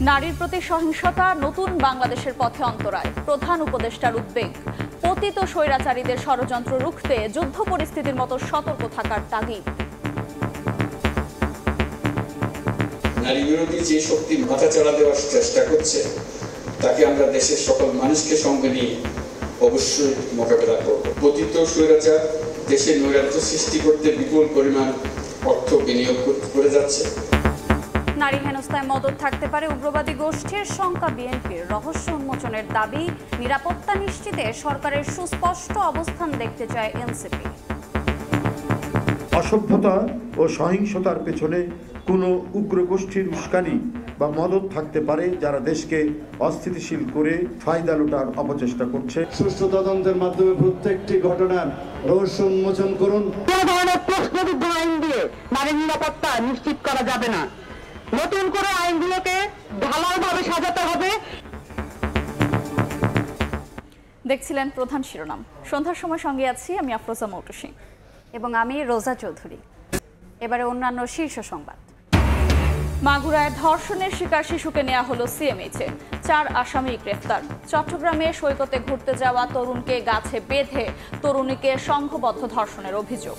নারীর প্রতি সহিংসতা নতুন বাংলাদেশের পথে অন্তরায়, প্রধান উপদেষ্টার উদ্বেগ। পতিত স্বৈরাচারীদের ষড়যন্ত্র রুখতে যুদ্ধ পরিস্থিতির মতো সতর্ক থাকার তাগিদ। নারী বিরোধী যে শক্তি মাথাচাড়া দেওয়ার চেষ্টা করছে তাকে আমরা দেশের সকল মানুষকে সঙ্গে নিয়ে অবশ্যই মোকাবেলা করব। পতিত স্বৈরাচার দেশে নৈরাজ্য সৃষ্টি করতে বিপুল পরিমাণ অর্থ বিনিয়োগ করে যাচ্ছে। নারী হেনস্থায় মদত থাকতে পারে উগ্রবাদী গোষ্ঠীর শঙ্কা বিএনপির, রহস্য উন্মোচনের দাবি। নিরাপত্তা নিশ্চিতে সরকারের সুস্পষ্ট অবস্থান দেখতে চায় এনসিপি। অসভ্যতা ও সহিংসতার পেছনে কোনো উগ্র গোষ্ঠীর উস্কানি বা মদত থাকতে পারে, যারা দেশকে অস্থিতিশীল করে ফায়দা লুটার অপচেষ্টা করছে। সুষ্ঠু তদন্তের মাধ্যমে প্রত্যেকটি ঘটনার রহস্য উন্মোচন করুন। কোনো ধরনের প্রশ্নবিদ্ধ আইন দিয়ে নারীর নিরাপত্তা নিশ্চিত করা যাবে না। নতুন করে আইনগুলোকে ঢালাওভাবে সাজাতে হবে। দেখছিলেন প্রধান শিরোনাম। সন্ধ্যার সময় সঙ্গে আছি আমি আফরোজা মৌটুসী এবং আমি রোজা চৌধুরী। এবারে অন্যান্য শীর্ষ সংবাদ। মাগুরায় ধর্ষণের শিকার শিশুকে নেওয়া হলো সিএমএইচে, 4 আসামি গ্রেফতার। চট্টগ্রামে সৈকতে ঘুরতে যাওয়া তরুণকে গাছে বেঁধে তরুণীকে সংঘবদ্ধ ধর্ষণের অভিযোগ।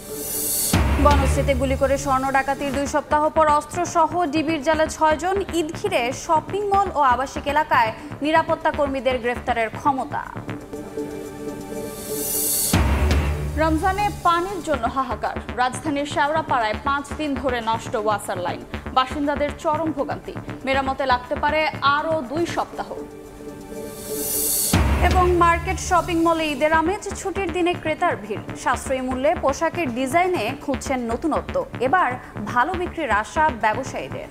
বনশ্রীতে গুলি করে স্বর্ণ ডাকাতির 2 সপ্তাহ পর অস্ত্রসহ ডিবির জালে 6 জন। ঈদ ঘিরে শপিং মল ও আবাসিক এলাকায় নিরাপত্তা কর্মীদের গ্রেফতারের ক্ষমতা। রমজানে পানির জন্য হাহাকার, রাজধানীর শেওড়াপাড়ায় 5 দিন ধরে নষ্ট ওয়াসার লাইন। বাসিন্দাদের চরম ভোগান্তি, মেরামতে লাগতে পারে আরও 2 সপ্তাহ। এবং মার্কেট শপিং মলে ঈদের আমেজ, ছুটির দিনে ক্রেতার ভিড়। সাশ্রয়ী মূল্যে পোশাকের ডিজাইনে খুঁজছেন নতুনত্ব। এবার ভালো বিক্রির আশা ব্যবসায়ীদের।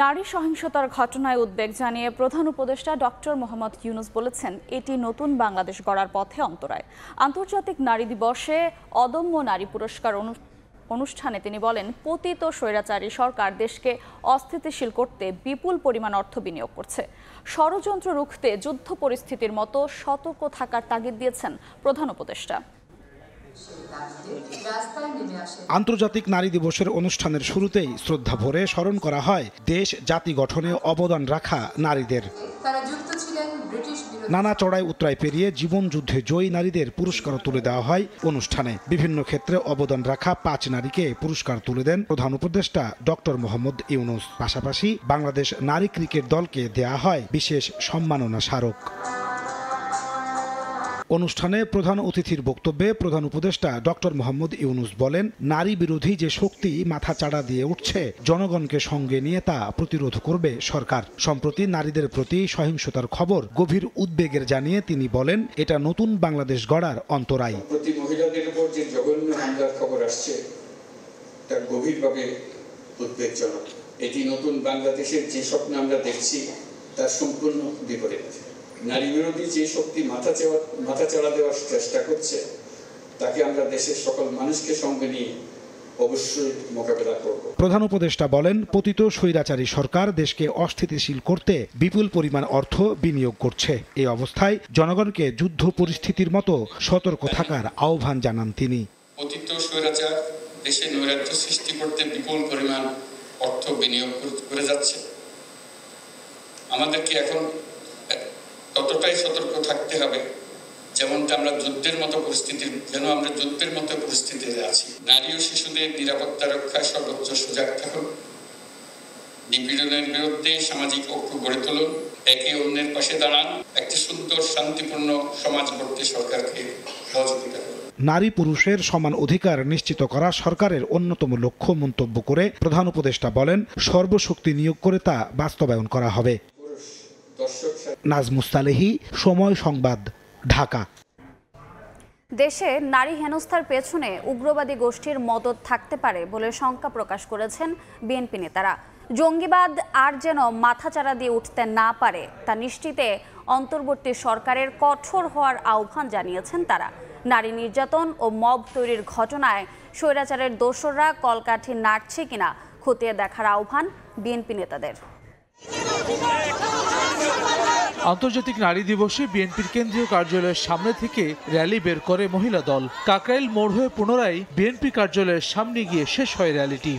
নারী সহিংসতার ঘটনায় উদ্বেগ জানিয়ে প্রধান উপদেষ্টা ডক্টর মোহাম্মদ ইউনূস বলেছেন, এটি নতুন বাংলাদেশ গড়ার পথে অন্তরায়। আন্তর্জাতিক নারী দিবসে অদম্য নারী পুরস্কার অনুষ্ঠানে তিনি বলেন, পতিত স্বৈরাচারী সরকার দেশকে অস্থিতিশীল করতে বিপুল পরিমাণ অর্থ বিনিয়োগ করছে। ষড়যন্ত্র রুখতে যুদ্ধ পরিস্থিতির মতো সতর্ক থাকার তাগিদ দিয়েছেন প্রধান উপদেষ্টা। আন্তর্জাতিক নারী দিবসের অনুষ্ঠানের শুরুতেই শ্রদ্ধা ভরে স্মরণ করা হয় দেশ জাতি গঠনে অবদান রাখা নারীদের। নানা চড়াই উতরাই পেরিয়ে জীবন যুদ্ধে জয়ী নারীদের পুরস্কার তুলে দেওয়া হয় অনুষ্ঠানে। বিভিন্ন ক্ষেত্রে অবদান রাখা 5 নারীকে পুরস্কার তুলে দেন প্রধান উপদেষ্টা ডক্টর মোহাম্মদ ইউনূস। পাশাপাশি বাংলাদেশ নারী ক্রিকেট দলকে দেয়া হয় বিশেষ সম্মাননা স্মারক। অনুষ্ঠানে প্রধান অতিথির বক্তব্যে প্রধান উপদেষ্টা ডক্টর মোহাম্মদ ইউনূস বলেন, নারী বিরোধী যে শক্তি মাথা চাড়া দিয়ে উঠছে, জনগণকে সঙ্গে নিয়ে তা প্রতিরোধ করবে সরকার। সম্প্রতি নারীদের প্রতি সহিংসতার খবর গভীর উদ্বেগের জানিয়ে তিনি বলেন, এটা নতুন বাংলাদেশ গড়ার অন্তরায়। প্রতি মহিলাদের উপর যে জঘন্য হামলার খবর আসছে তা গভীরভাবে উদ্বেগজনক। এটি নতুন বাংলাদেশের যে স্বপ্ন আমরা দেখছি তার সম্পূর্ণ বিপরীত। নারী বিরোধী যে শক্তি মাথাচাড়া দেওয়ার চেষ্টা করছে তাকে আমরা দেশের সকল মানুষকে সঙ্গে নিয়ে অবশ্যই মোকাবেলা করব। প্রধান উপদেষ্টা বলেন, পতিত স্বৈরাচারী সরকার দেশকে অস্থিতিশীল করতে বিপুল পরিমাণ অর্থ বিনিয়োগ করছে। এই অবস্থায় জনগণকে যুদ্ধ পরিস্থিতির মতো সতর্ক থাকার আহ্বান জানান তিনি। পতিত স্বৈরাচার দেশে নৈরাজ্য সৃষ্টি করতে বিপুল পরিমাণ অর্থ বিনিয়োগ করে যাচ্ছে। আমাদেরকে এখন ততটাই সতর্ক থাকতে হবে যেমনটা আমরা যুদ্ধের মতো পরিস্থিতিতে আছি। নারী ও শিশুদের নিরাপত্তা রক্ষায় সর্বোচ্চ সজাগ থাকুন। নিপীড়নের বিরুদ্ধে সামাজিক ঐক্য গড়ে তুলুন। একে অন্যের পাশে দাঁড়ান। একটি সুন্দর শান্তিপূর্ণ সমাজ গড়তে সরকারকে সহযোগিতা করুন। নারী পুরুষের সমান অধিকার নিশ্চিত করা সরকারের অন্যতম লক্ষ্য মন্তব্য করে প্রধান উপদেষ্টা বলেন, সর্বশক্তি নিয়োগ করে তা বাস্তবায়ন করা হবে। নাজমুস সালেহী, সময় সংবাদ, ঢাকা। দেশে নারী হেনস্থার পেছনে উগ্রবাদী গোষ্ঠীর মদত থাকতে পারে বলে শঙ্কা প্রকাশ করেছেন বিএনপি নেতারা। জঙ্গিবাদ আর যেন মাথাচাড়া দিয়ে উঠতে না পারে তা নিশ্চিতে অন্তর্বর্তী সরকারের কঠোর হওয়ার আহ্বান জানিয়েছেন তারা। নারী নির্যাতন ও মব তৈরির ঘটনায় স্বৈরাচারের দোসররা কলকাঠি নাড়ছে কিনা খতিয়ে দেখার আহ্বান বিএনপি নেতাদের। আন্তর্জাতিক নারী দিবসে বিএনপির কেন্দ্রীয় কার্যালয়ের সামনে থেকে র্যালি বের করে মহিলা দল। কাকরাইল মোড় হয়ে পুনরায় বিএনপি কার্যালয়ের সামনে গিয়ে শেষ হয় র্যালিটি।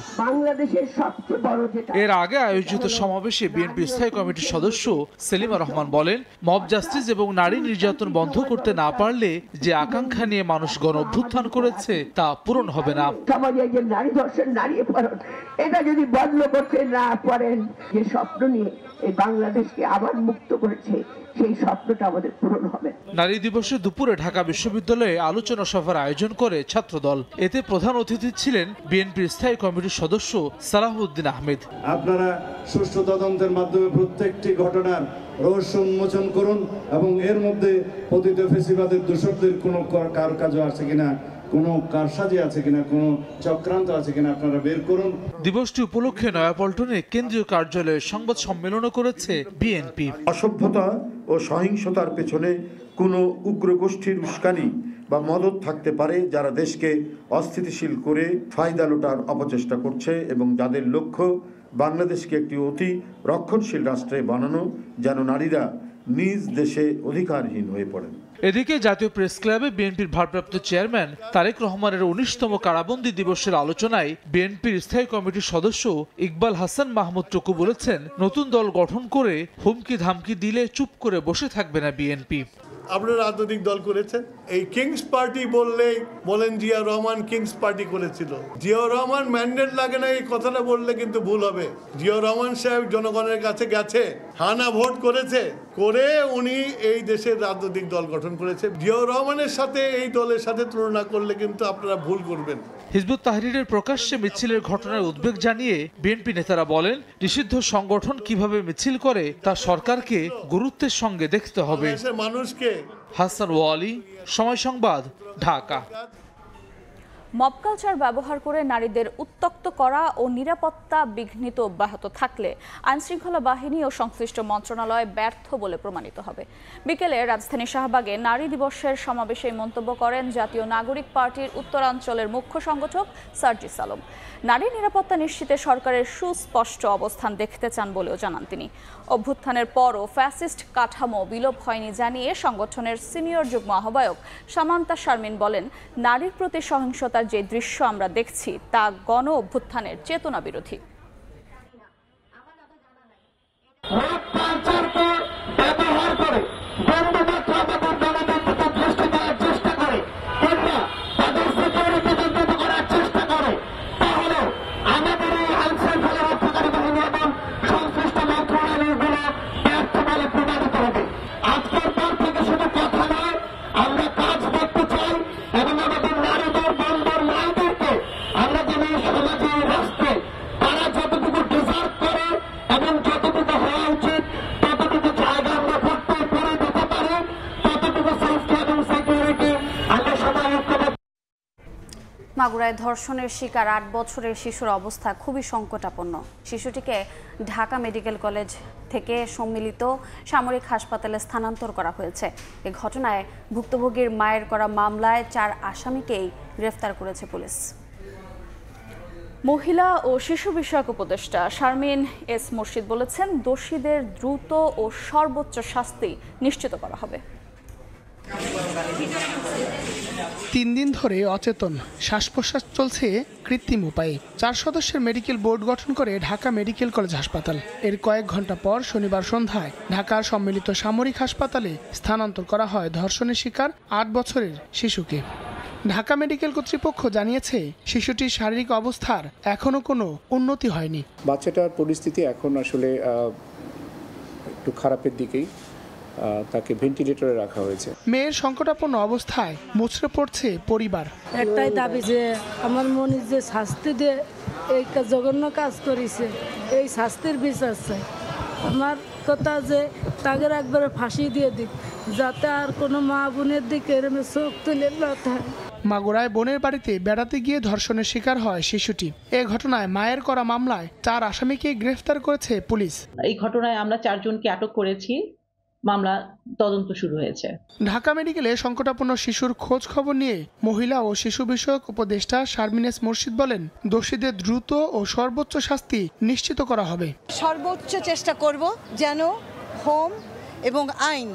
এর আগে আয়োজিত সমাবেশে বিএনপির স্থায়ী কমিটির সদস্য সেলিমা রহমান বলেন, মব জাস্টিস এবং নারী নির্যাতন বন্ধ করতে না পারলে যে আকাঙ্ক্ষা নিয়ে মানুষ গণ অভ্যুত্থান করেছে তা পূরণ হবে না। সমাজে যে নারী ধর্ষণ, নারী অপহরণ, এটা যদি বন্ধ করতে না পারেন, যে স্বপ্ন নিয়ে এই বাংলাদেশকে আবার মুক্ত করেছে, সেই স্বপ্নটা আমাদের পূরণ হবে। নারী দিবসে দুপুরে ঢাকা বিশ্ববিদ্যালয়ে আলোচনা সভার আয়োজন করে ছাত্রদল। এতে প্রধান অতিথি ছিলেন বিএনপির স্থায়ী কমিটির সদস্য সালাহউদ্দিন আহমেদ। আপনারা সুষ্ঠু তদন্তের মাধ্যমে প্রত্যেকটি ঘটনার রহস্য উন্মোচন করুন এবং এর মধ্যে পতিত ফ্যাসিবাদের দূষকদের কোনো কারুকাজ আছে কিনা, কোনো কারসাজি আছে কিনা, কোনো চক্রান্ত আছে কিনা আপনারা বের করুন। দিবসটি উপলক্ষে নয়াপল্টনে কেন্দ্রীয় কার্যালয়ে সংবাদ সম্মেলনও করেছে বিএনপি। অসভ্যতা ও সহিংসতার পেছনে কোনো উগ্র গোষ্ঠীর উস্কানি বা মদত থাকতে পারে, যারা দেশকে অস্থিতিশীল করে ফায়দা লোটার অপচেষ্টা করছে এবং যাদের লক্ষ্য বাংলাদেশকে একটি অতি রক্ষণশীল রাষ্ট্রে বানানো, যেন নারীরা নিজ দেশে অধিকারহীন হয়ে পড়েন। এদিকে জাতীয় প্রেস ক্লাবে বিএনপির ভারপ্রাপ্ত চেয়ারম্যান তারেক রহমানের 19তম কারাবন্দী দিবসের আলোচনায় বিএনপির স্থায়ী কমিটির সদস্য ইকবাল হাসান মাহমুদ টুকু বলেছেন, নতুন দল গঠন করে হুমকি ধামকি দিলে চুপ করে বসে থাকবে না বিএনপি। আপনারা রাজনৈতিক দল করেছেন, এই কিংস পার্টি বললেই বলেন জিয়া রহমান কিংস পার্টি করেছিল। জিয়া রহমান ম্যান্ডেট লাগে না এই কথাটা বললে কিন্তু ভুল হবে। জিয়া রহমান সাহেব জনগণের কাছে গেছে, হানা ভোট করেছে, করে উনি এই দেশের রাজনৈতিক দল গঠন করেছে। জিয়া রহমানের সাথে এই দলের সাথে তুলনা করলে কিন্তু আপনারা ভুল করবেন। হিজবুত তাহরীরের প্রকাশ্যে মিছিলের ঘটনার উদ্বেগ জানিয়ে বিএনপি নেতারা বলেন, নিষিদ্ধ সংগঠন কিভাবে মিছিল করে তা সরকারকে গুরুত্বের সঙ্গে দেখতে হবে। মানুষকে হাসান ওয়ালি, সময় সংবাদ, ঢাকা। মব কালচার ব্যবহার করে নারীদের উত্ত্যক্ত করা ও নিরাপত্তা বিঘ্নিত অব্যাহত থাকলে আইনশৃঙ্খলা বাহিনী ও সংশ্লিষ্ট মন্ত্রণালয় ব্যর্থ বলে প্রমাণিত হবে। বিকেলে রাজধানী শাহবাগে নারী দিবসের সমাবেশে মন্তব্য করেন জাতীয় নাগরিক পার্টির উত্তরাঞ্চলের মুখ্য সংগঠক সার্জিস আলম। নারী নিরাপত্তা নিশ্চিতে সরকারের সুস্পষ্ট অবস্থান দেখতে চান বলেও জানান তিনি। অভ্যুত্থানের পরও ফ্যাসিস্ট কাঠামো বিলোপ হয়নি জানিয়ে সংগঠনের সিনিয়র যুগ্ম আহ্বায়ক সামান্তা শারমিন বলেন, নারীর প্রতি সহিংসতার যে দৃশ্য আমরা দেখছি তা গণ অভ্যুত্থানের চেতনা বিরোধী। মাগুরায় ধর্ষণের শিকার 8 বছরের শিশুর অবস্থা খুবই সংকটাপন্ন। শিশুটিকে ঢাকা মেডিকেল কলেজ থেকে সম্মিলিত সামরিক হাসপাতালে স্থানান্তর করা হয়েছে। এই ঘটনায় ভুক্তভোগীর মায়ের করা মামলায় 4 আসামিকেই গ্রেফতার করেছে পুলিশ। মহিলা ও শিশু বিষয়ক উপদেষ্টা শারমিন এস মুর্শিদ বলেছেন, দোষীদের দ্রুত ও সর্বোচ্চ শাস্তি নিশ্চিত করা হবে। 3 দিন ধরে অচেতন, শ্বাস প্রশ্বাস চলছে কৃত্রিম উপায়ে। 4 সদস্যের মেডিকেল বোর্ড গঠন করে ঢাকা মেডিকেল কলেজ হাসপাতাল। এর কয়েক ঘন্টা পর শনিবার সন্ধ্যায় ঢাকার সম্মিলিত সামরিক হাসপাতালে স্থানান্তর করা হয় ধর্ষণের শিকার 8 বছরের শিশুকে। ঢাকা মেডিকেল কর্তৃপক্ষ জানিয়েছে, শিশুটির শারীরিক অবস্থার এখনো কোনো উন্নতি হয়নি। বাচ্চাটার পরিস্থিতি এখন আসলে একটু খারাপের দিকেই, তাকে ভেন্টিলেটরে রাখা হয়েছে। মেয়ের সংকটাপন্ন অবস্থায় মুচড়ে পড়ছে পরিবার। একটাই দাবি যে আমার মনে যে শাস্তি দিয়ে এই জঘন্য কাজ করেছে, এই শাস্তির বিচার চাই। আমার কথা যে তাকে একবারে ফাঁসি দিয়ে দিক, যাতে আর কোনো মা বোনের দিকে এরমে চোখ তুলে না থাকে। মাগুরায় বোনের বাড়িতে বেড়াতে গিয়ে ধর্ষণের শিকার হয় শিশুটি। এই ঘটনায় মায়ের করা মামলায় 4 আসামিকে গ্রেফতার করেছে পুলিশ। এই ঘটনায় আমরা 4 জনকে আটক করেছি, মামলা তদন্ত শুরু হয়েছে। ঢাকা মেডিকেলে সংকটাপন্ন শিশুর খোঁজ খবর নিয়ে মহিলা ও শিশু বিষয়ক উপদেষ্টা শারমিন এস মুর্শিদ বলেন, দোষীদের দ্রুত ও সর্বোচ্চ শাস্তি নিশ্চিত করা হবে। সর্বোচ্চ চেষ্টা করব যেন হোম এবং আইন,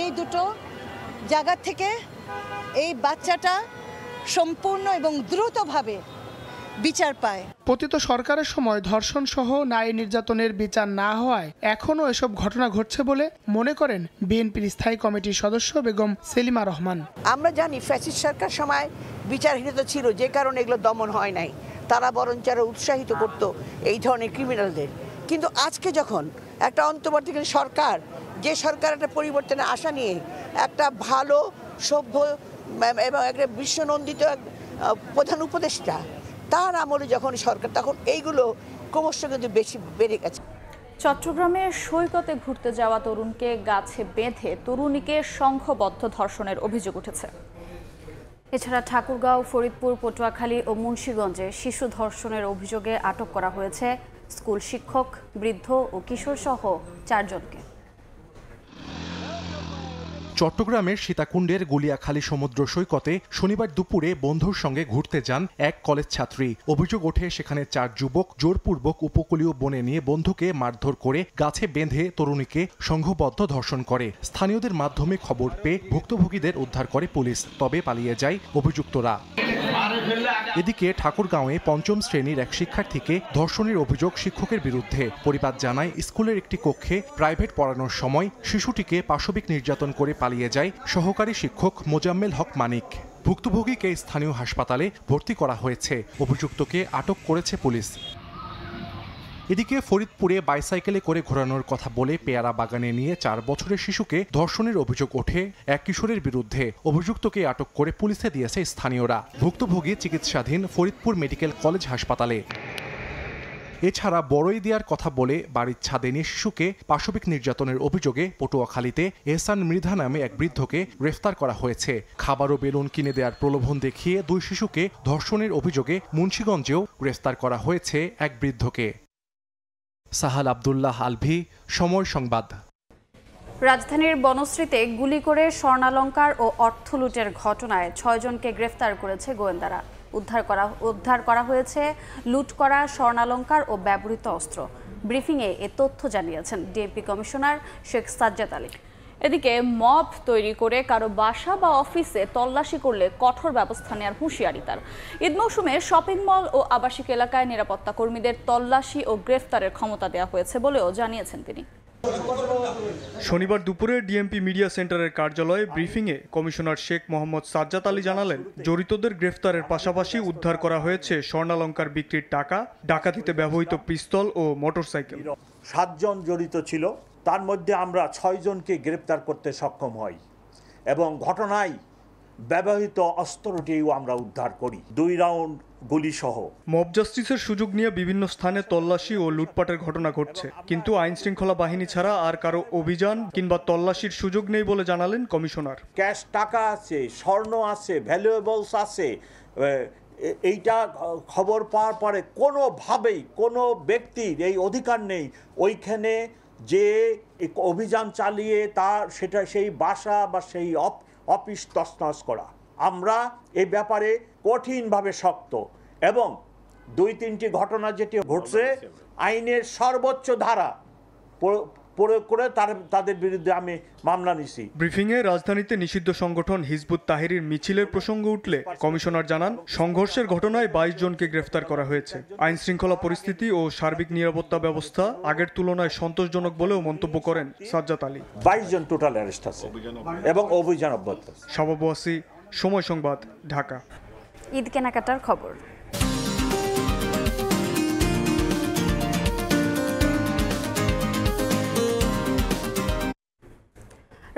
এই দুটো জায়গা থেকে এই বাচ্চাটা সম্পূর্ণ এবং দ্রুতভাবে বিচার পায়। পতিত সরকারের সময় ধর্ষণ সহ নারী নির্যাতনের বিচার না হওয়ায় এখনও এসব ঘটনা ঘটছে বলে মনে করেন বিএনপির স্থায়ী কমিটির সদস্য বেগম সেলিমা রহমান। আমরা জানি ফ্যাসিস্ট সরকার সময় বিচারহীনতা ছিল, যে কারণে এগুলো দমন হয় নাই। তারা বরঞ্চ আরো উৎসাহিত করত এই ধরনের ক্রিমিনালদের। কিন্তু আজকে যখন একটা অন্তর্বর্তীকালীন সরকার, যে সরকার একটা পরিবর্তনের আশা নিয়ে একটা ভালো সভ্য এবং একটা বিশ্বনন্দিত প্রধান উপদেষ্টা, তার আমলে যখন সরকার, তখন এইগুলো ক্রমশ কিন্তু বেশি বেড়ে গেছে। চট্টগ্রামে সৈকতে ঘুরতে যাওয়া তরুণকে গাছে বেঁধে তরুণীকে সংঘবদ্ধ ধর্ষণের অভিযোগ উঠেছে। এছাড়া ঠাকুরগাঁও, ফরিদপুর, পটুয়াখালী ও মুন্সিগঞ্জে শিশু ধর্ষণের অভিযোগে আটক করা হয়েছে স্কুল শিক্ষক, বৃদ্ধ ও কিশোর সহ 4 জনকে। চট্টগ্রামের সীতাকুণ্ডের গুলিয়াখালী সমুদ্র সৈকতে শনিবার দুপুরে বন্ধুর সঙ্গে ঘুরতে যান এক কলেজ ছাত্রী। অভিযোগ ওঠে সেখানে 4 যুবক জোরপূর্বক উপকূলীয় বনে নিয়ে বন্ধুকে মারধর করে গাছে বেঁধে তরুণীকে সংঘবদ্ধ ধর্ষণ করে। স্থানীয়দের মাধ্যমে খবর পেয়ে ভুক্তভোগীদের উদ্ধার করে পুলিশ, তবে পালিয়ে যায় অভিযুক্তরা। এদিকে ঠাকুরগাঁওয়ে 5ম শ্রেণীর এক শিক্ষার্থীকে ধর্ষণের অভিযোগ শিক্ষকের বিরুদ্ধে। পরিবার জানায়, স্কুলের একটি কক্ষে প্রাইভেট পড়ানোর সময় শিশুটিকে পাশবিক নির্যাতন করে পালিয়ে যায় সহকারী শিক্ষক মোজাম্মেল হক মানিক। ভুক্তভোগীকে স্থানীয় হাসপাতালে ভর্তি করা হয়েছে। অভিযুক্তকে আটক করেছে পুলিশ। এদিকে ফরিদপুরে বাইসাইকেলে করে ঘোরানোর কথা বলে পেয়ারা বাগানে নিয়ে 4 বছরের শিশুকে ধর্ষণের অভিযোগ ওঠে এক কিশোরের বিরুদ্ধে। অভিযুক্তকে আটক করে পুলিশে দিয়েছে স্থানীয়রা। ভুক্তভোগী চিকিৎসাধীন ফরিদপুর মেডিকেল কলেজ হাসপাতালে। এছাড়া বড়ই দেওয়ার কথা বলে বাড়ির ছাদে নিয়ে শিশুকে পাশবিক নির্যাতনের অভিযোগে পটুয়াখালীতে এহসান মৃধা নামে এক বৃদ্ধকে গ্রেফতার করা হয়েছে। খাবার ও বেলুন কিনে দেওয়ার প্রলোভন দেখিয়ে 2 শিশুকে ধর্ষণের অভিযোগে মুন্সিগঞ্জেও গ্রেফতার করা হয়েছে এক বৃদ্ধকে। সাহাল আব্দুল্লাহ আলভি, সময় সংবাদ। রাজধানীর বনশ্রীতে গুলি করে স্বর্ণালংকার ও অর্থ লুটের ঘটনায় 6 জনকে গ্রেফতার করেছে গোয়েন্দারা। উদ্ধার করা হয়েছে লুট করা স্বর্ণালংকার ও ব্যবহৃত অস্ত্র। ব্রিফিংয়ে এ তথ্য জানিয়েছেন ডিএমপি কমিশনার শেখ সাজ্জাদ আলী। এদিকে মব তৈরি করে কারো বাসা বা অফিসে তল্লাশি করলে কঠোর ব্যবস্থা নেওয়ার হুঁশিয়ারি তার। ঈদ মৌসুমে শপিং মল ও আবাসিক এলাকায় নিরাপত্তা কর্মীদের তল্লাশি ও গ্রেফতারের ক্ষমতা দেওয়া হয়েছে বলেও জানিয়েছেন তিনি। শনিবার দুপুরে ডিএমপি মিডিয়া সেন্টারের কার্যালয়ে ব্রিফিংয়ে কমিশনার শেখ মোহাম্মদ সাজ্জাদ আলী জানালেন, জড়িতদের গ্রেফতারের পাশাপাশি উদ্ধার করা হয়েছে স্বর্ণালংকার বিক্রির টাকা, ডাকাতিতে ব্যবহৃত পিস্তল ও মোটরসাইকেল। 7 জন জড়িত ছিল, তার মধ্যে আমরা 6 জনকে গ্রেফতার করতে সক্ষম হই এবং ঘটনায় ব্যবহৃত অস্ত্রটিও আমরা উদ্ধার করি, 2 রাউন্ড গুলি সহ। মব জাস্টিসের সুযোগ নিয়ে বিভিন্ন স্থানে তল্লাশি ও লুটপাটের ঘটনা ঘটছে, কিন্তু আইন শৃঙ্খলা বাহিনী ছাড়া আর কারো অভিযান কিংবা তল্লাশির সুযোগ নেই বলে জানালেন কমিশনার। ক্যাশ টাকা আছে, স্বর্ণ আছে, ভ্যালুয়েবলস আছে। এইটা খবর পাওয়ার পরে কোনোভাবেই কোনো ব্যক্তির এই অধিকার নেই ওইখানে যে অভিযান চালিয়ে সেই বাসা বা সেই অফিস তছনছ করা। আমরা এই ব্যাপারে কঠিনভাবে শক্ত এবং 2-3টি ঘটনা যেটি ঘটছে আইনের সর্বোচ্চ ধারা প্রয়োগ করে তাদের বিরুদ্ধে আমি মামলা নিছি। ব্রিফিংয়ে রাজধানীতে নিষিদ্ধ সংগঠন হিজবুত তাহরির মিছিলের প্রসঙ্গ উঠলে কমিশনার জানান, সংঘর্ষের ঘটনায় 22 জনকে গ্রেফতার করা হয়েছে। আইন শৃঙ্খলা পরিস্থিতি ও সার্বিক নিরাপত্তা ব্যবস্থা আগের তুলনায় সন্তোষজনক বলেও মন্তব্য করেন সাজ্জাদ আলী। 22 জন টোটাল অ্যারেস্ট আছে এবং অভিযান অব্যাহত আছে। শাবাব ওয়াসি, সময় সংবাদ, ঢাকা। ঈদ কেনাকাটার খবর।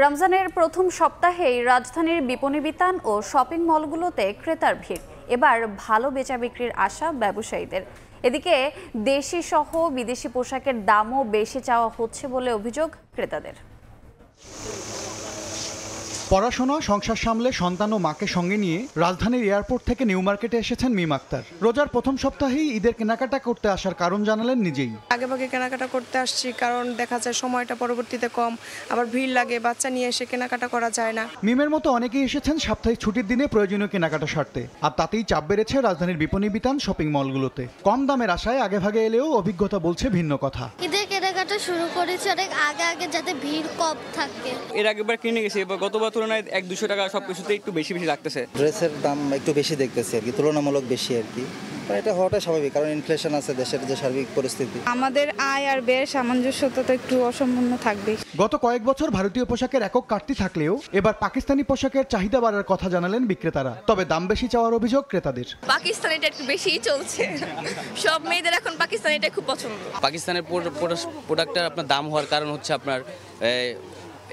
রমজানের প্রথম সপ্তাহেই রাজধানীর বিপণী বিতান ও শপিং মলগুলোতে ক্রেতার ভিড়। এবার ভালো বেচা বিক্রির আশা ব্যবসায়ীদের। এদিকে দেশি সহ বিদেশি পোশাকের দামও বেশি চাওয়া হচ্ছে বলে অভিযোগ ক্রেতাদের। পড়াশোনা, সংসার সামলে সন্তান ও মাকে সঙ্গে নিয়ে রাজধানীর এয়ারপোর্ট থেকে নিউ মার্কেটে এসেছেন মিম আক্তার। রোজার প্রথম সপ্তাহেই ঈদের কেনাকাটা করতে আসার কারণ জানালেন নিজেই। আগেভাগে কেনাকাটা করতে আসছি, কারণ দেখা যায় সময়টা পরবর্তীতে কম, আবার ভিড় লাগে, বাচ্চা নিয়ে এসে কেনাকাটা করা যায় না। মিমের মতো অনেকেই এসেছেন সাপ্তাহিক ছুটির দিনে প্রয়োজনীয় কেনাকাটা সারতে, আর তাতেই চাপ বেড়েছে রাজধানীর বিপণী বিতান শপিং মলগুলোতে। কম দামের আশায় আগেভাগে এলেও অভিজ্ঞতা বলছে ভিন্ন কথা। ঈদের কেনাকাটা ব্যবসাটা শুরু করেছি অনেক আগে যাতে ভিড় কম থাকে। এর আগেবার কিনে গেছি, এবার গতবার তুলনায় 1-200 টাকা সবকিছুতে একটু বেশি লাগতেছে। ড্রেসের দাম একটু বেশি দেখতেছি আর কি, তুলনামূলক বেশি আর কি। এটা হওয়াটাই স্বাভাবিক, কারণ ইনফ্লেশন আছে, দেশের যে সার্বিক পরিস্থিতি। আমাদের আয় আর ব্যয়ের সামঞ্জস্যতা তো একটু অসম্পূর্ণ থাকবে। গত কয়েক বছর ভারতীয় পোশাকের একক কাটতি থাকলেও এবার পাকিস্তানি পোশাকের চাহিদা বাড়ার কথা জানালেন বিক্রেতারা। তবে দাম বেশি চাওয়ার অভিযোগ ক্রেতাদের। পাকিস্তানিটা একটু বেশিই চলছে, সব মেয়েদের এখন পাকিস্তানিটা খুব পছন্দ। পাকিস্তানের প্রোডাক্টের আপনার দাম হওয়ার কারণ হচ্ছে আপনার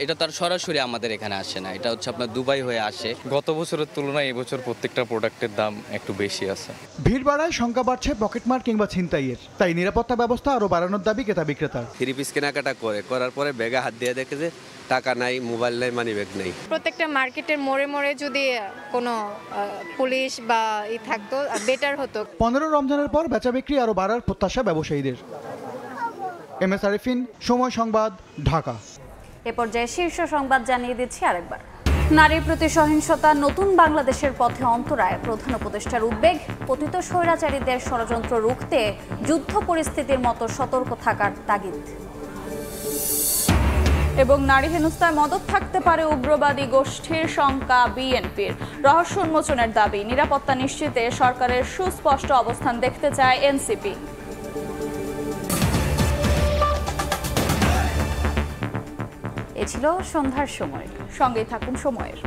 এটা তার সরাসরি আমাদের এখানে আসে না, এটা হচ্ছে আপনার দুবাই হয়ে আসে। গত বছরের তুলনায় এবছর প্রত্যেকটা প্রোডাক্টের দাম একটু বেশি আছে। ভিড় বাড়ায় শঙ্কা বাড়ছে পকেটমার কিংবা ছিনতাইয়ের, তাই নিরাপত্তা ব্যবস্থা আরো বাড়ানোর দাবি ক্রেতা বিক্রেতার। 3 পিস কেনাকাটা করার পরে ব্যাগে হাত দিয়ে দেখে যে টাকা নাই, মোবাইল নাই, মানি ব্যাগ নেই। প্রত্যেকটা মার্কেটের মোড়ে যদি কোনো পুলিশ বা থাকতো বেটার হতো। 15 রমজানের পর বেচা বিক্রি আরো বাড়ার প্রত্যাশা ব্যবসায়ীদের। MS আরিফিন, সময় সংবাদ, ঢাকা। এ পর্যায়ে শীর্ষ সংবাদ জানিয়ে দিচ্ছি আরেকবার। নারীর প্রতি সহিংসতা নতুন বাংলাদেশের পথে অন্তরায়, প্রধান উপদেষ্টার উদ্বেগ। পতিত স্বৈরাচারীদের ষড়যন্ত্র রুখতে যুদ্ধ পরিস্থিতির মতো সতর্ক থাকার তাগিদ। এবং নারী হেনস্থায় মদত থাকতে পারে উগ্রবাদী গোষ্ঠীর শঙ্কা বিএনপির। রহস্য উন্মোচনের দাবি, নিরাপত্তা নিশ্চিতে সরকারের সুস্পষ্ট অবস্থান দেখতে চায় এনসিপি। এ ছিল সন্ধ্যার সময়, সঙ্গেই থাকুন সময়ের।